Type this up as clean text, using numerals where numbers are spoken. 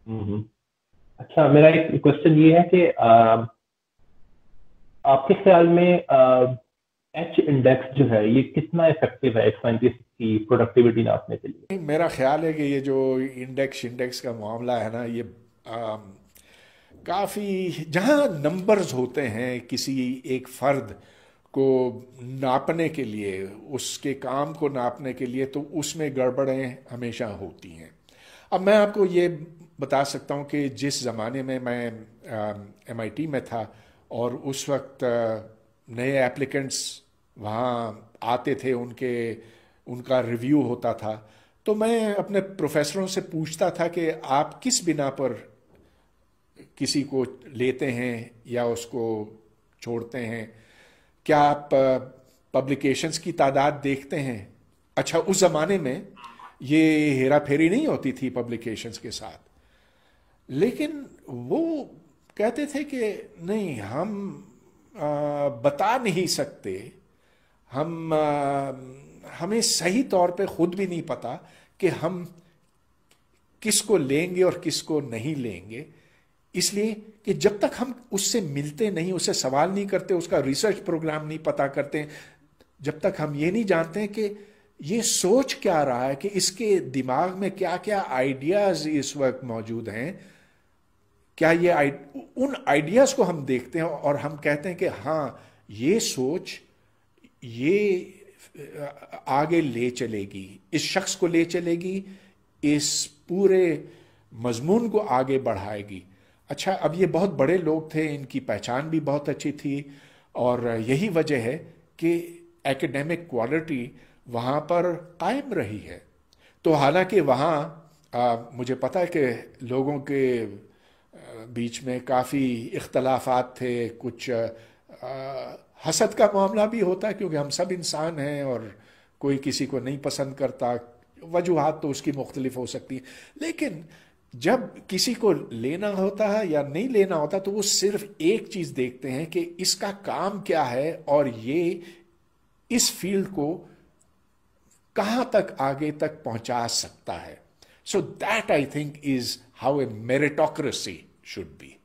हम्म। अच्छा, मेरा एक क्वेश्चन ये है कि आपके ख्याल में एच इंडेक्स जो है ये कितना इफेक्टिव है एक साइंटिस्ट की प्रोडक्टिविटी नापने के लिए? मेरा ख्याल है कि ये जो इंडेक्स इंडेक्स का मामला है ना, ये काफ़ी जहाँ नंबर्स होते हैं किसी एक फर्द को नापने के लिए, उसके काम को नापने के लिए, तो उसमें गड़बड़ें हमेशा होती हैं। अब मैं आपको ये बता सकता हूँ कि जिस ज़माने में मैं एमआईटी में था और उस वक्त नए एप्लीकेंट्स वहाँ आते थे, उनका रिव्यू होता था, तो मैं अपने प्रोफेसरों से पूछता था कि आप किस बिना पर किसी को लेते हैं या उसको छोड़ते हैं। क्या आप पब्लिकेशंस की तादाद देखते हैं? अच्छा, उस ज़माने में ये हेरा फेरी नहीं होती थी पब्लिकेशंस के साथ, लेकिन वो कहते थे कि नहीं, हम बता नहीं सकते, हमें सही तौर पे खुद भी नहीं पता कि हम किसको लेंगे और किसको नहीं लेंगे। इसलिए कि जब तक हम उससे मिलते नहीं, उससे सवाल नहीं करते, उसका रिसर्च प्रोग्राम नहीं पता करते, जब तक हम ये नहीं जानते कि ये सोच क्या रहा है, कि इसके दिमाग में क्या क्या आइडियाज इस वक्त मौजूद हैं, क्या उन आइडियाज को हम देखते हैं और हम कहते हैं कि हाँ, ये सोच ये आगे ले चलेगी, इस शख्स को ले चलेगी, इस पूरे मजमून को आगे बढ़ाएगी। अच्छा, अब ये बहुत बड़े लोग थे, इनकी पहचान भी बहुत अच्छी थी, और यही वजह है कि एकेडमिक क्वालिटी वहाँ पर कायम रही है। तो हालांकि वहाँ मुझे पता है कि लोगों के बीच में काफ़ी इख्तलाफात थे, कुछ हसद का मामला भी होता है, क्योंकि हम सब इंसान हैं और कोई किसी को नहीं पसंद करता। वजूहात तो उसकी मुख्तलिफ हो सकती है, लेकिन जब किसी को लेना होता है या नहीं लेना होता, तो वो सिर्फ एक चीज़ देखते हैं कि इसका काम क्या है और ये इस फील्ड को कहाँ तक आगे तक पहुंचा सकता है। So that I think is how a meritocracy should be.